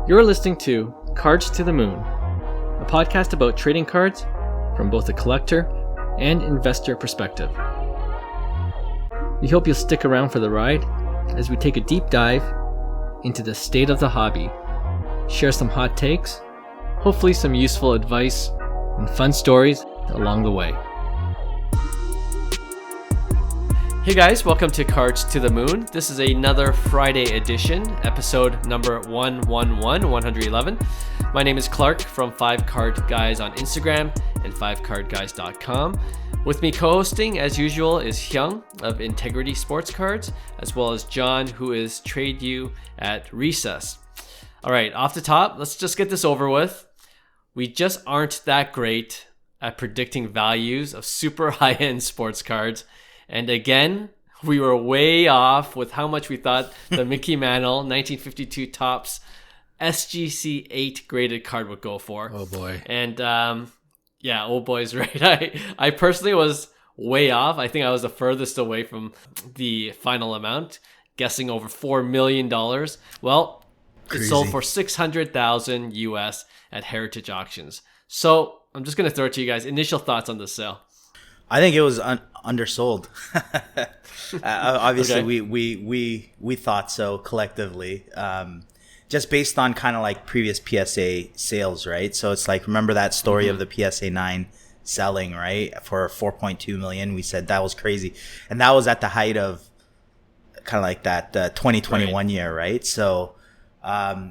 You're listening to Cards to the Moon, a podcast about trading cards from both a collector and investor perspective. We hope you'll stick around for the ride as we take a deep dive into the state of the hobby, share some hot takes, hopefully some useful advice, and fun stories along the way. Hey guys, welcome to Cards to the Moon. This is another Friday edition, episode number 111. My name is Clark from 5Card Guys on Instagram and 5cardguys.com. With me co-hosting, as usual, is Hyung of Integrity Sports Cards, as well as John, who is Trade You at Recess. All right, off the top, let's just get this over with. We just aren't that great at predicting values of super high-end sports cards. And again, we were way off with how much we thought the Mickey Mantle 1952 Topps SGC 8 graded card would go for. Oh boy. And yeah, old boy's right. I personally was way off. I think I was the furthest away from the final amount, guessing over $4 million. Well, Crazy. It sold for $600,000 US at Heritage Auctions. So I'm just going to throw it to you guys. Initial thoughts on the sale. I think it was undersold. Obviously, Okay. we thought so collectively, just based on kind of like previous PSA sales, right? So it's like, remember that story of the PSA 9 selling, right, for 4.2 million? We said that was crazy, and that was at the height of kind of like that 2021 year, right? So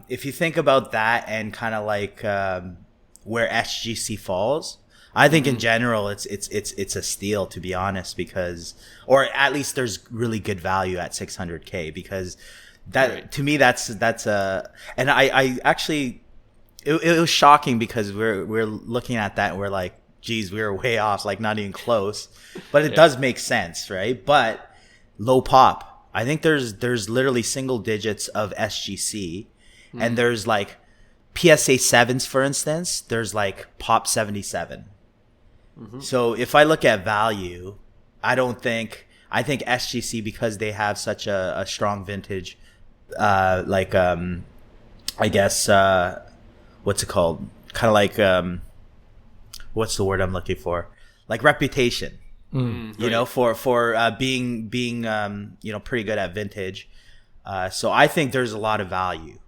if you think about that and kind of like where SGC falls, I think in general it's a steal, to be honest, because, or at least there's really good value at 600K, because that to me that's and I actually it was shocking, because we're looking at that and we're like, geez, we were way off, like not even close, but it does make sense, right? But low pop, I think there's literally single digits of SGC, and there's like PSA 7s, for instance, there's like pop 77. So if I look at value, I think SGC, because they have such a strong vintage, I guess, what's it called? Kind of like, what's the word I'm looking for? Like reputation, you know, for being pretty good at vintage. So I think there's a lot of value.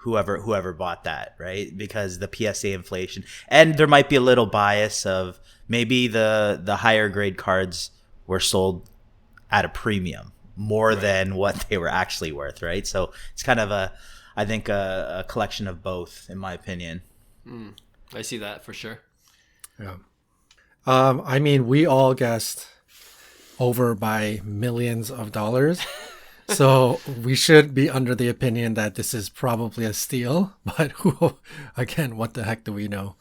Whoever bought that, right? Because the PSA inflation, and there might be a little bias of maybe the higher grade cards were sold at a premium more than what they were actually worth, right? So it's kind of I think a collection of both, in my opinion. I see that for sure. Yeah. I mean, we all guessed over by millions of dollars. So we should be under the opinion that this is probably a steal, but again, what the heck do we know?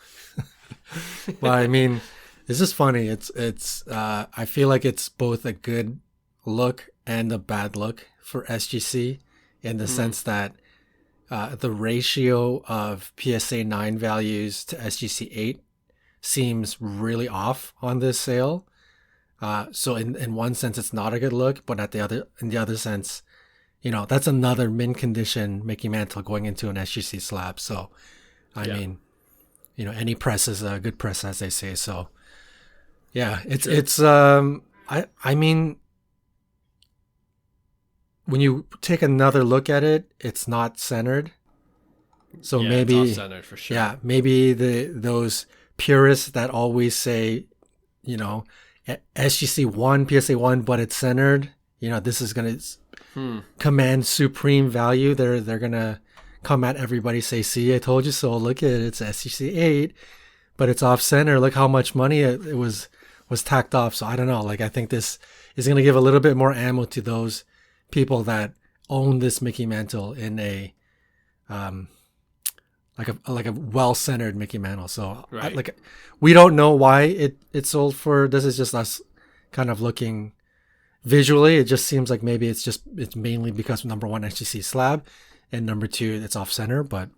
But I mean, it's just funny. It's I feel like it's both a good look and a bad look for SGC, in the sense that the ratio of PSA 9 values to SGC 8 seems really off on this sale. So in one sense, it's not a good look, but in the other sense, you know, that's another mint condition Mickey Mantle going into an SGC slab. So, I mean, you know, any press is a good press, as they say. So, yeah, I mean, when you take another look at it, it's not centered. So maybe it's off-centered for sure. Yeah, maybe those purists that always say, you know, SGC 1, PSA 1, but it's centered, you know, this is going to command supreme value. They're going to come at everybody, say, see, I told you so. Look at it. It's SGC 8, but it's off center. Look how much money it was tacked off. So I don't know. Like, I think this is going to give a little bit more ammo to those people that own this Mickey Mantle in a, like a well-centered Mickey Mantle. So we don't know why it sold for, this is just us kind of looking visually. It just seems like maybe it's mainly because, number one, SGC slab, and number two, it's off center. But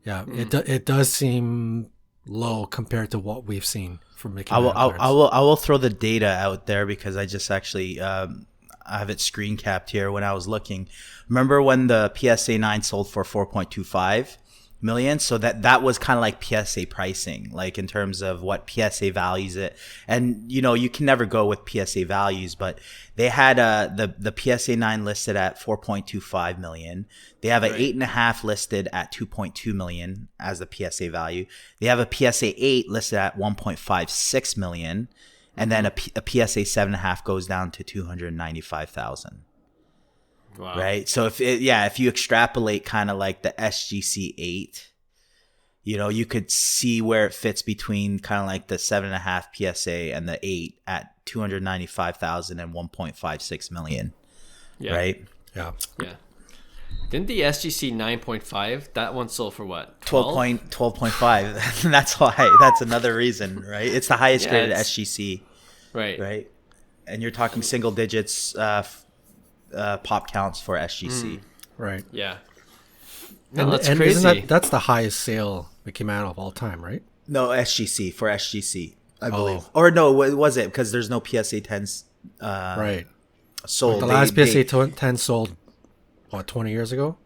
yeah, it does seem low compared to what we've seen from Mickey Mantle cards. I will throw the data out there, because I just actually I have it screen capped here when I was looking. Remember when the PSA 9 sold for 4.25? million. So that was kind of like PSA pricing, like in terms of what PSA values it. And you can never go with PSA values, but they had the PSA 9 listed at 4.25 million. They have an 8.5 listed at 2.2 million as the PSA value. They have a PSA 8 listed at 1.56 million, and then a PSA 7.5 goes down to 295,000. Wow. Right. So if you extrapolate kind of like the SGC 8, you could see where it fits between kind of like the 7.5 PSA and the 8 at 295,000 and 1.56 million. Yeah. Right. Yeah. Yeah. Didn't the SGC 9.5, that one sold for what? 12.5. That's why. That's another reason, right? It's the highest graded SGC. Right. Right. And you're talking single digits pop counts for SGC. Right. Yeah. No, And, that's and crazy. that's the highest sale Mickey Mantle of all time, right? No, SGC, I believe. Oh. Or no, was it? Because there's no PSA 10s Right. sold. The last PSA 10 sold, what, 20 years ago?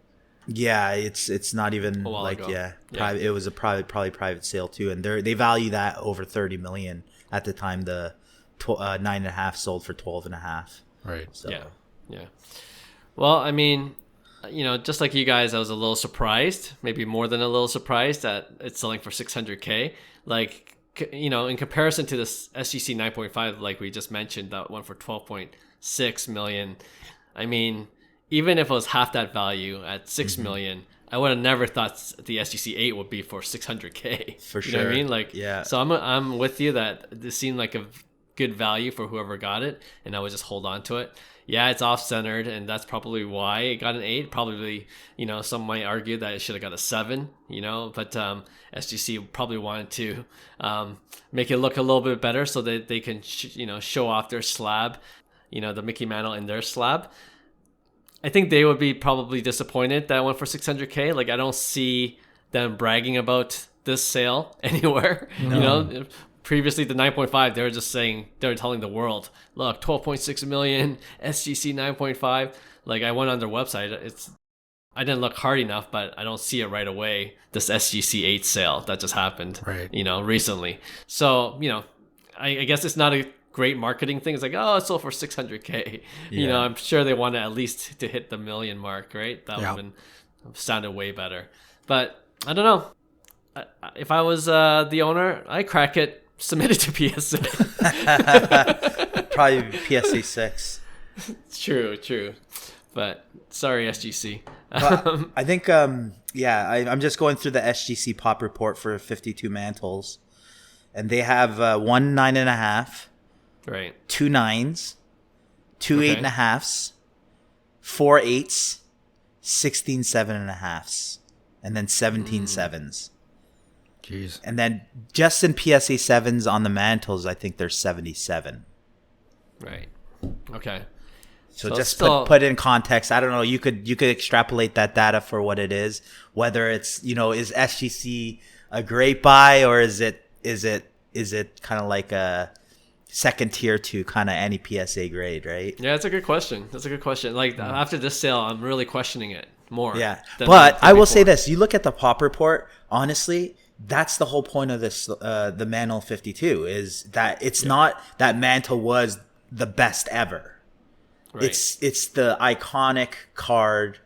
Yeah, it's not even A while like ago. private. It was a probably private sale too, and they value that over 30 million at the time. The 9.5 sold for 12.5. Right. So Yeah. Well, I mean, just like you guys, I was a little surprised, maybe more than a little surprised that it's selling for 600K. Like, in comparison to this SGC 9.5, like we just mentioned, that one for 12.6 million. I mean, even if it was half that value at 6 million, I would have never thought the SGC 8 would be for 600K. For You know what I sure. mean? Like, Yeah. So I'm with you that this seemed like a good value for whoever got it, and I would just hold on to it. Yeah, it's off-centered, and that's probably why it got an 8. Probably, some might argue that it should have got a 7, but SGC probably wanted to make it look a little bit better so that they can, show off their slab, the Mickey Mantle in their slab. I think they would be probably disappointed that went for 600K. Like, I don't see them bragging about this sale anywhere. No. Previously, the 9.5, they were telling the world, look, 12.6 million, SGC 9.5. Like, I went on their website. I didn't look hard enough, but I don't see it right away. This SGC 8 sale that just happened, Right. Recently. So, I guess it's not a great marketing thing. It's like, oh, it sold for 600K. Yeah. I'm sure they wanted at least to hit the million mark, right? That would Yeah. have sounded way better. But I don't know. If I was the owner, I crack it. Submit it to PSA. probably PSA 6. True. But sorry, SGC. But I think I'm just going through the SGC pop report for 52 mantles, and they have 1 9.5, Right. 2 9s, 2 Okay. 8.5s, 4 8s, 16 7.5s, and then 17 7s. Jeez. And then just in PSA 7s on the mantles, I think there's 77. Right. Okay. So So just still- put in context. I don't know. You could extrapolate that data for what it is. Whether it's is SGC a great buy, or is it kind of like a second tier to kind of any PSA grade, right? Yeah, that's a good question. Like, after this sale, I'm really questioning it more. Yeah. than But I will say before. this: you look at the pop report. Honestly, that's the whole point of this. The Mantle 52 is that it's not that Mantle was the best ever. Right. It's the iconic card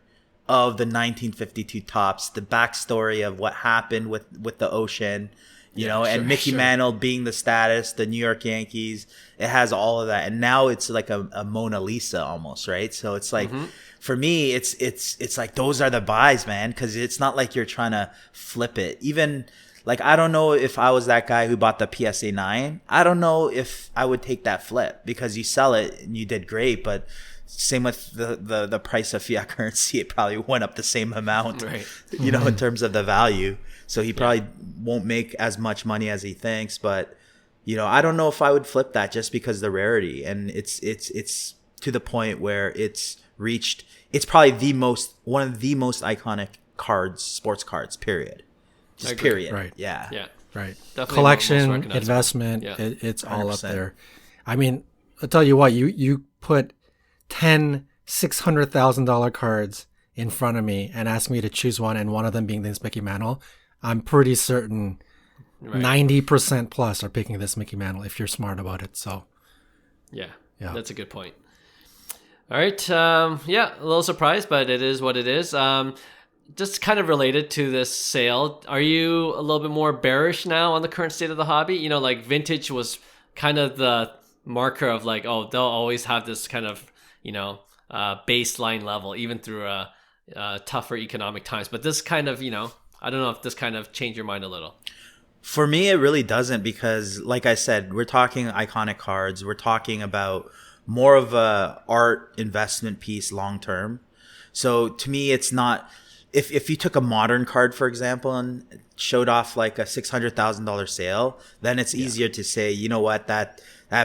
of the 1952 Topps, the backstory of what happened with the ocean, and Mickey Mantle being the status, the New York Yankees. It has all of that, and now it's like a Mona Lisa almost, right? So it's like, for me, it's like those are the buys, man, because it's not like you're trying to flip it. Even like, I don't know if I was that guy who bought the PSA 9. I don't know if I would take that flip, because you sell it and you did great, but same with the price of fiat currency, it probably went up the same amount, Right. in terms of the value. So he probably won't make as much money as he thinks, but I don't know if I would flip that just because of the rarity, and it's to the point where it's probably one of the most iconic sports cards, period. Just agree. period. Right. Yeah. Yeah. Right. Definitely most Collection, recognizable. investment, Yeah. it's all up 100%. there. I mean, I'll tell you what, you put 10 $600,000 cards in front of me and ask me to choose one, and one of them being this Mickey Mantle, I'm pretty certain 90% plus are picking this Mickey Mantle if you're smart about it. So yeah, yeah, that's a good point. All right. Yeah, a little surprised, but it is what it is. Just kind of related to this sale, are you a little bit more bearish now on the current state of the hobby? You know, like vintage was kind of the marker of like, oh, they'll always have this kind of, you know, baseline level, even through tougher economic times. But this kind of, you know, I don't know if this kind of changed your mind a little. For me, it really doesn't, because like I said, we're talking iconic cards. We're talking about more of a art investment piece long term. So to me, it's not, if you took a modern card, for example, and showed off like a $600,000 sale, then it's easier to say, you know what, that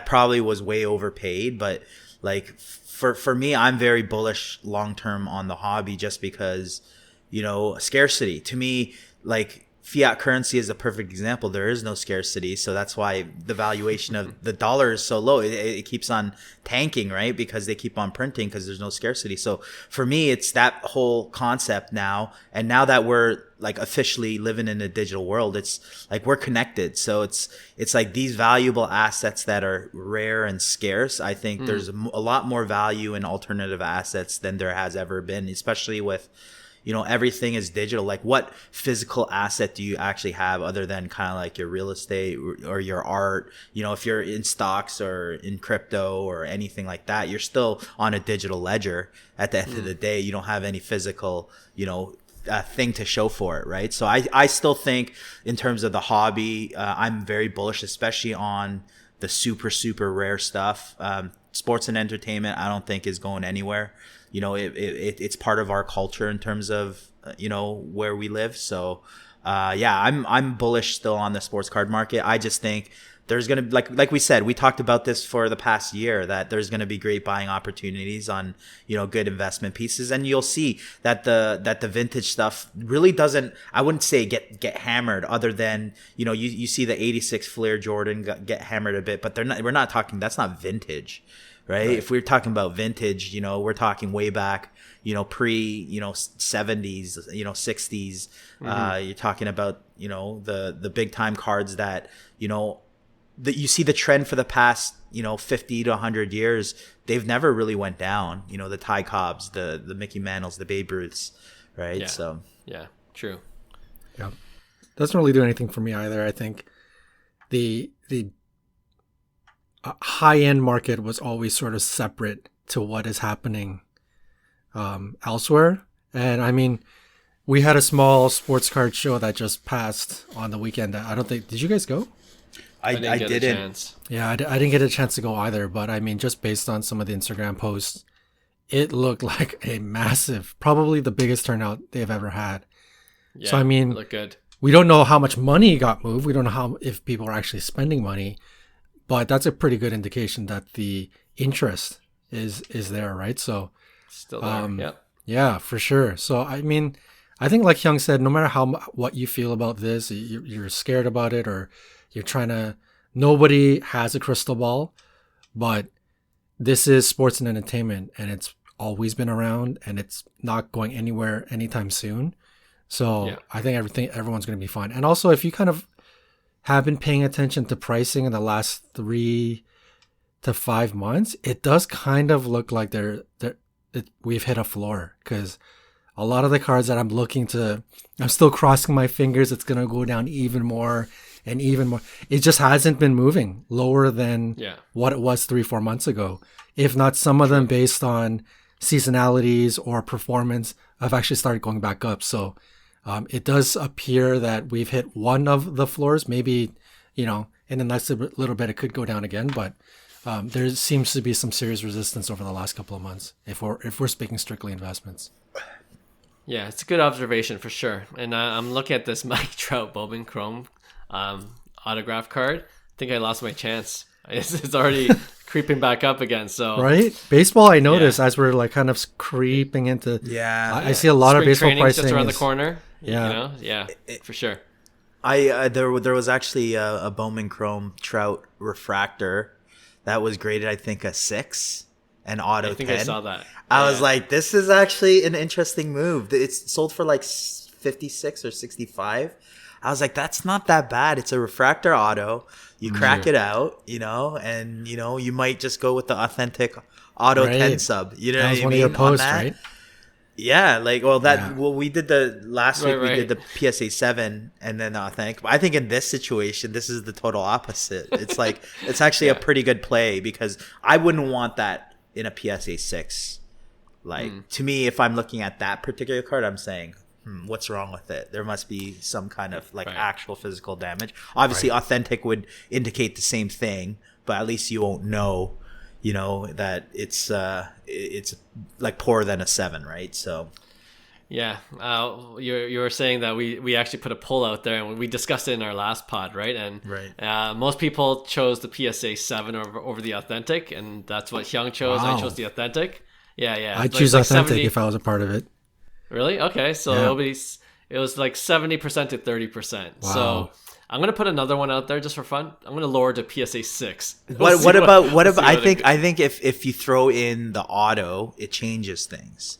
probably was way overpaid. But like for me, I'm very bullish long term on the hobby, just because, you know, scarcity to me, like fiat currency is a perfect example. There is no scarcity, so that's why the valuation of the dollar is so low. It keeps on tanking, right? Because they keep on printing, because there's no scarcity. So for me, it's that whole concept now. And now that we're like officially living in a digital world, it's like we're connected. So it's like these valuable assets that are rare and scarce. I think there's a lot more value in alternative assets than there has ever been, especially with, you know, everything is digital. Like, what physical asset do you actually have other than kind of like your real estate or your art? You know, if you're in stocks or in crypto or anything like that, you're still on a digital ledger. At the end of the day, you don't have any physical, you know, thing to show for it, right? So I still think in terms of the hobby, I'm very bullish, especially on the super rare stuff. Sports and entertainment, I don't think is going anywhere. You know, it's part of our culture in terms of, you know, where we live. So, yeah, I'm bullish still on the sports card market. I just think there's going to be, like we said, we talked about this for the past year, that there's going to be great buying opportunities on, you know, good investment pieces. And you'll see that the vintage stuff really doesn't, I wouldn't say get hammered, other than, you know, you see the 86 Flair Jordan get hammered a bit, but we're not talking, that's not vintage. Right? If we're talking about vintage, you know, we're talking way back, you know, pre, you know, 70s, you know, 60s. You're talking about, you know, the big time cards that, you know, that you see the trend for the past, you know, 50 to 100 years. They've never really went down. You know, the Ty Cobbs, the Mickey Mantles, the Babe Ruths, right? Yeah. So yeah, true. Yeah, doesn't really do anything for me either. I think the high-end market was always sort of separate to what is happening elsewhere. And I mean, we had a small sports card show that just passed on the weekend. I don't think, did you guys go? I didn't. Yeah, I didn't get a chance to go either. But I mean, just based on some of the Instagram posts, it looked like a massive, probably the biggest turnout they've ever had. Yeah, so I mean, it looked good. We don't know how much money got moved. We don't know if people are actually spending money. But that's a pretty good indication that the interest is there, right? So still there, yeah, for sure. So I mean, I think like Hyung said, no matter what you feel about this, you're scared about it, or you're trying to. Nobody has a crystal ball, but this is sports and entertainment, and it's always been around, and it's not going anywhere anytime soon. So I think everyone's going to be fine. And also, if you kind of have been paying attention to pricing in the last 3 to 5 months, it does kind of look like we've hit a floor, because a lot of the cards that I'm still crossing my fingers, it's going to go down even more and even more. It just hasn't been moving lower than what it was 3-4 months ago. If not, some of them based on seasonalities or performance have actually started going back up. So it does appear that we've hit one of the floors. Maybe, you know, in the next little bit, it could go down again. But there seems to be some serious resistance over the last couple of months, if we're speaking strictly investments. Yeah, it's a good observation for sure. And I'm looking at this Mike Trout Bowman Chrome autograph card. I think I lost my chance. It's already creeping back up again. So right, baseball. I noticed as we're like kind of creeping into. I see a lot Spring of baseball pricing just around the corner. Yeah, you know? For sure. There was actually a Bowman Chrome Trout refractor that was graded, I think, a 6. an auto I think 10. I saw that. I was like, this is actually an interesting move. It's sold for like 56 or 65. I was like, that's not that bad. It's a refractor auto. You crack it out, and you might just go with the authentic auto 10 sub. You know that what was I one mean? of your posts, On that? right? Yeah, we did the last week. We did the PSA 7 and then the authentic. But I think in this situation, this is the total opposite. It's like it's actually a pretty good play because I wouldn't want that in a PSA 6. Like to me, if I'm looking at that particular card, I'm saying, what's wrong with it? There must be some kind of actual physical damage. Obviously, authentic would indicate the same thing, but at least you won't know. That it's like poorer than a 7, right? So yeah, you were saying that we actually put a poll out there and we discussed it in our last pod, right? And most people chose the PSA 7 over the authentic, and that's what Hyung chose. Wow. I chose the authentic. Yeah. I'd choose authentic 70... if I was a part of it. Really? Okay, so it was like 70% to 30%. Wow. So I'm gonna put another one out there just for fun. I'm gonna lower to PSA 6. What about? I think if you throw in the auto, it changes things.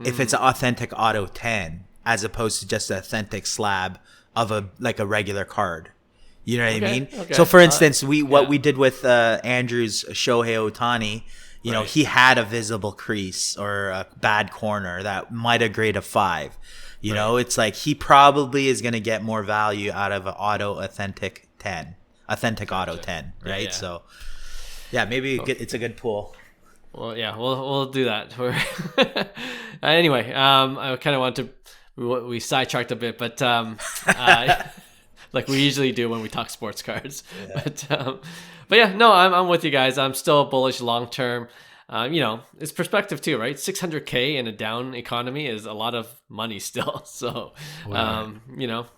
If it's an authentic auto 10 as opposed to just an authentic slab of a regular card, you know what I mean? Okay. So for instance, we did with Andrew's Shohei Ohtani. He had a visible crease or a bad corner that might have graded a 5. It's like he probably is going to get more value out of an authentic auto 10, right? Yeah. So, maybe it's a good pool. Well, yeah, we'll do that. Anyway, I kind of want to we sidetracked a bit, but like we usually do when we talk sports cards. Yeah. But yeah, no, I'm with you guys. I'm still bullish long term. It's perspective too, right? 600K in a down economy is a lot of money still. So,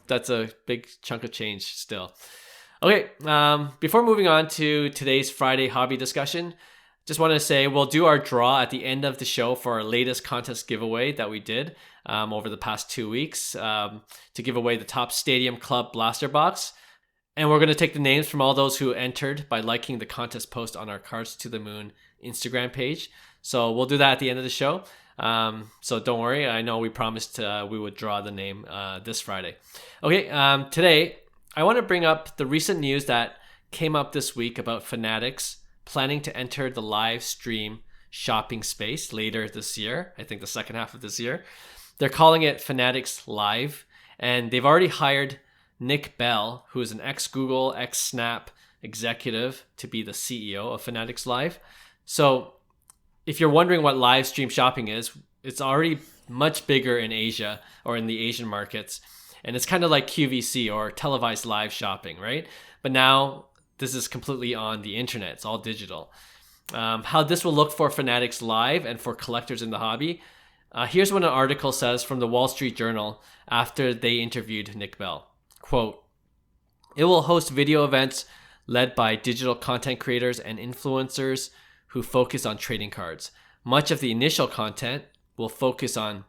that's a big chunk of change still. Okay, before moving on to today's Friday hobby discussion, just want to say we'll do our draw at the end of the show for our latest contest giveaway that we did over the past 2 weeks to give away the Topps Stadium Club Blaster Box. And we're going to take the names from all those who entered by liking the contest post on our Cards to the Moon Instagram page. So we'll do that at the end of the show. So don't worry. I know we promised we would draw the name this Friday. Okay, today I want to bring up the recent news that came up this week about Fanatics planning to enter the live stream shopping space later this year. I think the second half of this year. They're calling it Fanatics Live, and they've already hired Nick Bell, who is an ex-Google, ex-Snap executive, to be the CEO of Fanatics Live. So if you're wondering what live stream shopping is, it's already much bigger in Asia or in the Asian markets. And it's kind of like QVC or televised live shopping, right? But now this is completely on the internet. It's all digital. How this will look for Fanatics Live and for collectors in the hobby. Here's what an article says from the Wall Street Journal after they interviewed Nick Bell. Quote, it will host video events led by digital content creators and influencers who focus on trading cards. Much of the initial content will focus on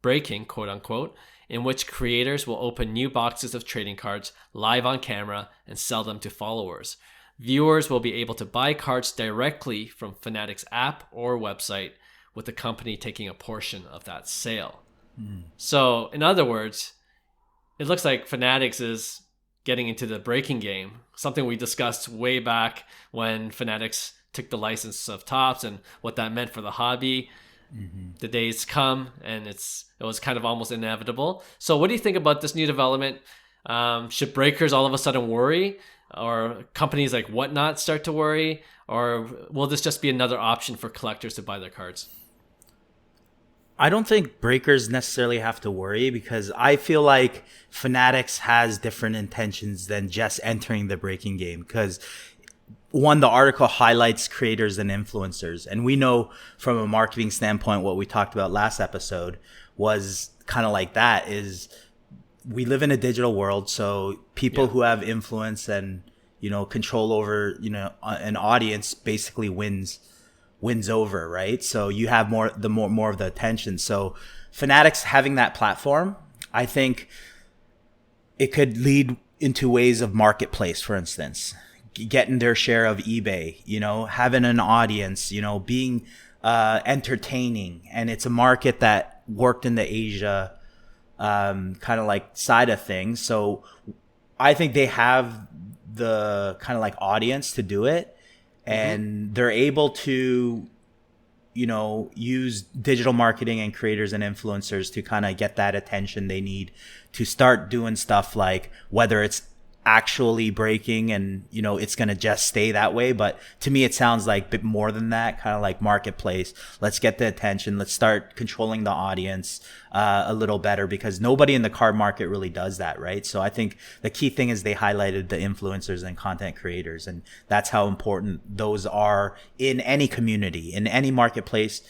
breaking, quote unquote, in which creators will open new boxes of trading cards live on camera and sell them to followers. Viewers will be able to buy cards directly from Fanatics app or website, with the company taking a portion of that sale. So, in other words, it looks like Fanatics is getting into the breaking game, something we discussed way back when Fanatics took the license of Topps and what that meant for the hobby. The days come, and it was kind of almost inevitable. So what do you think about this new development? Should breakers all of a sudden worry, or companies like Whatnot start to worry, or will this just be another option for collectors to buy their cards? I don't think breakers necessarily have to worry, because I feel like Fanatics has different intentions than just entering the breaking game. Because one, the article highlights creators and influencers. And we know from a marketing standpoint, what we talked about last episode was kind of like that, is we live in a digital world. So people who have influence and, control over, an audience basically wins over, right? So you have more of the attention. So Fanatics having that platform, I think it could lead into ways of marketplace, for instance, getting their share of eBay, having an audience, being entertaining. And it's a market that worked in the Asia kind of like side of things. So I think they have the kind of like audience to do it, and they're able to use digital marketing and creators and influencers to kind of get that attention they need to start doing stuff, like whether it's actually breaking and it's going to just stay that way. But to me it sounds like a bit more than that, kind of like marketplace. Let's get the attention, let's start controlling the audience a little better, because nobody in the card market really does that, right? So I think the key thing is they highlighted the influencers and content creators, and that's how important those are in any community, in any marketplace.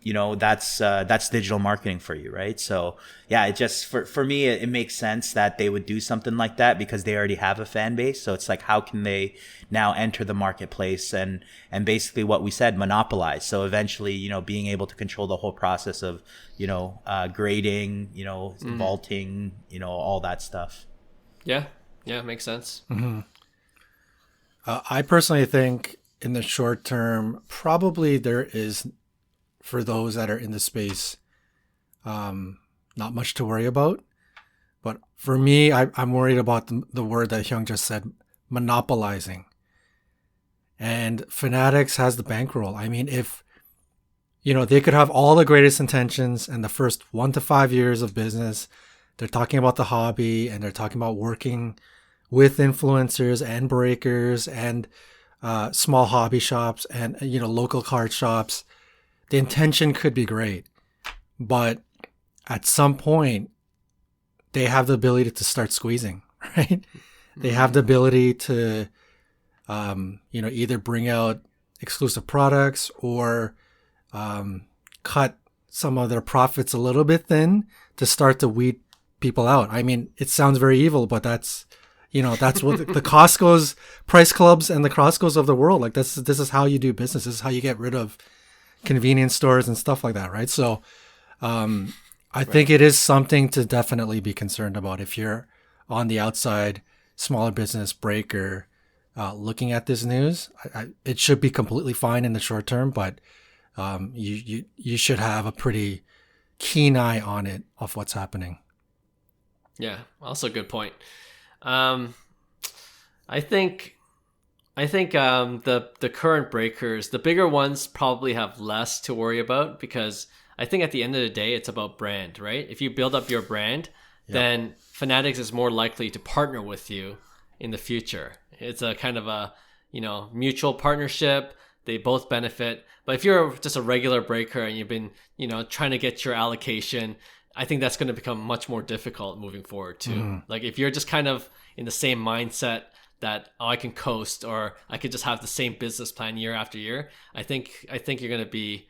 That's digital marketing for you, right? So yeah, it just, for me, it makes sense that they would do something like that, because they already have a fan base. So it's like, how can they now enter the marketplace and basically what we said, monopolize? So eventually, being able to control the whole process of, grading, vaulting, all that stuff. Yeah, makes sense. I personally think in the short term, probably there is, for those that are in the space, not much to worry about. But for me, I'm worried about the word that Hyung just said, monopolizing. And Fanatics has the bankroll. I mean, if, they could have all the greatest intentions, and the first 1 to 5 years of business, they're talking about the hobby, and they're talking about working with influencers and breakers and small hobby shops and, local card shops. The intention could be great, but at some point they have the ability to start squeezing, right? They have the ability to, either bring out exclusive products or cut some of their profits a little bit thin to start to weed people out. I mean, it sounds very evil, but that's what the Costco's, Price Clubs, and the Costco's of the world. Like this is how you do business. This is how you get rid of convenience stores and stuff like that, right? So I think it is something to definitely be concerned about if you're on the outside, smaller business breaker, looking at this news. It should be completely fine in the short term, but you should have a pretty keen eye on it of what's happening. Yeah, also a good point. I think the current breakers, the bigger ones, probably have less to worry about, because I think at the end of the day, it's about brand, right? If you build up your brand, then Fanatics is more likely to partner with you in the future. It's a kind of a, mutual partnership. They both benefit. But if you're just a regular breaker and you've been, trying to get your allocation, I think that's going to become much more difficult moving forward too. Like if you're just kind of in the same mindset that, I can coast, or I could just have the same business plan year after year, I think you're going to be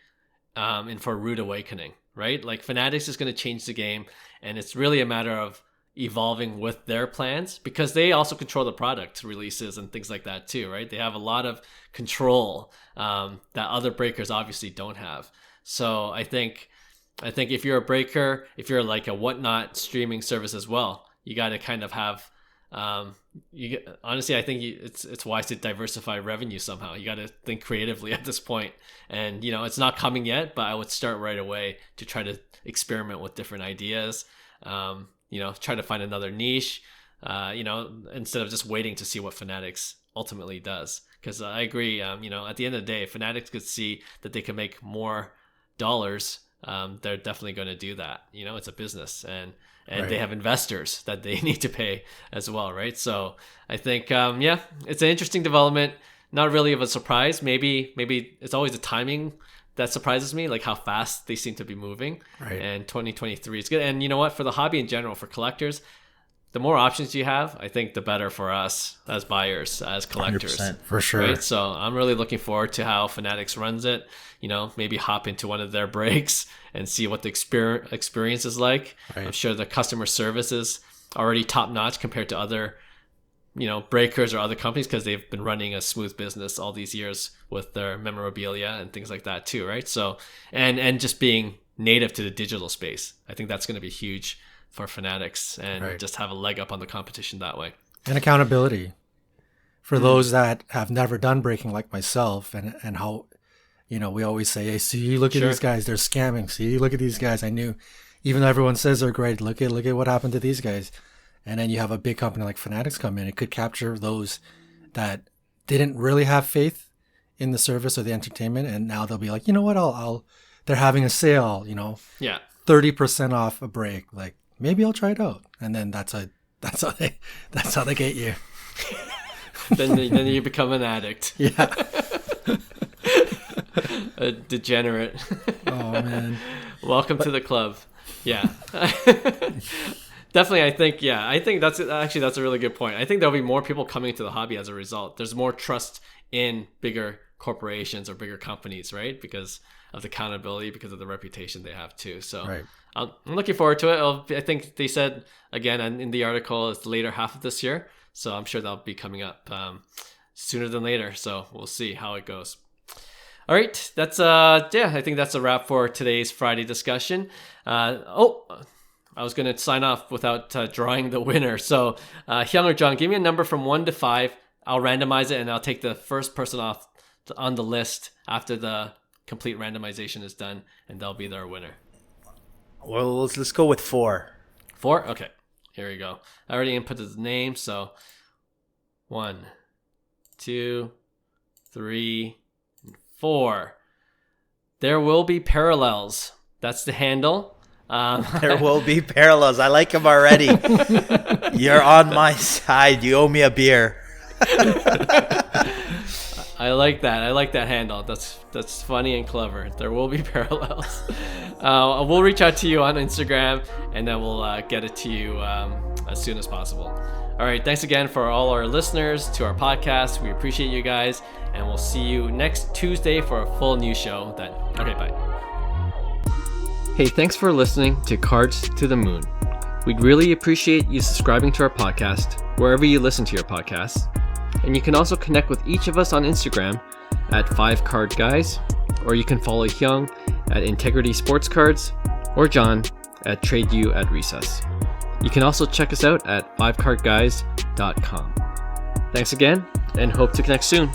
in for a rude awakening, right? Like Fanatics is going to change the game, and it's really a matter of evolving with their plans, because they also control the product releases and things like that too, right? They have a lot of control that other breakers obviously don't have. So I think if you're a breaker, if you're like a Whatnot streaming service as well, you got to kind of have honestly, I think it's wise to diversify revenue somehow. You got to think creatively at this point, and it's not coming yet, but I would start right away to try to experiment with different ideas. Try to find another niche, instead of just waiting to see what Fanatics ultimately does. Because I agree, at the end of the day, if Fanatics could see that they can make more dollars, they're definitely going to do that. It's a business, and right. They have investors that they need to pay as well, right? So I think, it's an interesting development. Not really of a surprise. Maybe it's always the timing that surprises me, like how fast they seem to be moving. Right. And 2023 is good. And you know what? For the hobby in general, for collectors, the more options you have, I think the better for us as buyers, as collectors. 100%, for sure. Right? So I'm really looking forward to how Fanatics runs it. Maybe hop into one of their breaks and see what the experience is like. Right. I'm sure the customer service is already top notch compared to other breakers or other companies, because they've been running a smooth business all these years with their memorabilia and things like that too, right? So, and just being native to the digital space, I think that's going to be huge for Fanatics, and right. just have a leg up on the competition that way. And accountability. For those that have never done breaking like myself, and how, we always say, hey, see, look at these guys, they're scamming. See, look at these guys. I knew, even though everyone says they're great, look at what happened to these guys. And then you have a big company like Fanatics come in. It could capture those that didn't really have faith in the service or the entertainment, and now they'll be like, you know what, they're having a sale, 30% off a break. Like, maybe I'll try it out. And then that's how they get you. then you become an addict. Yeah. A degenerate. Oh man. Welcome to the club. Yeah. Definitely, I think that's a really good point. I think there'll be more people coming into the hobby as a result. There's more trust in bigger corporations or bigger companies, right? Because of the accountability, because of the reputation they have too. So right. I'm looking forward to it. I think they said, again, in the article, it's the later half of this year. So I'm sure that'll be coming up sooner than later. So we'll see how it goes. All right, that's I think that's a wrap for today's Friday discussion. I was going to sign off without drawing the winner. So Hyung or John, give me a number from 1 to 5. I'll randomize it, and I'll take the first person off on the list after the complete randomization is done, and they'll be their winner. Well, let's go with 4. 4? Okay, here we go. I already inputted the name, so 1, 2, 3, 4. There will be parallels. That's the handle. There will be parallels. I like him already. You're on my side. You owe me a beer. I like that. I like that handle. That's funny and clever. There will be parallels. We'll reach out to you on Instagram, and then we'll get it to you as soon as possible. All right. Thanks again for all our listeners to our podcast. We appreciate you guys, and we'll see you next Tuesday for a full new show then. Okay, bye. Hey, thanks for listening to Cards to the Moon. We'd really appreciate you subscribing to our podcast wherever you listen to your podcasts. And you can also connect with each of us on Instagram at 5cardguys, or you can follow Hyung at Integrity Sports Cards, or John at TradeU at Recess. You can also check us out at 5cardguys.com. Thanks again, and hope to connect soon.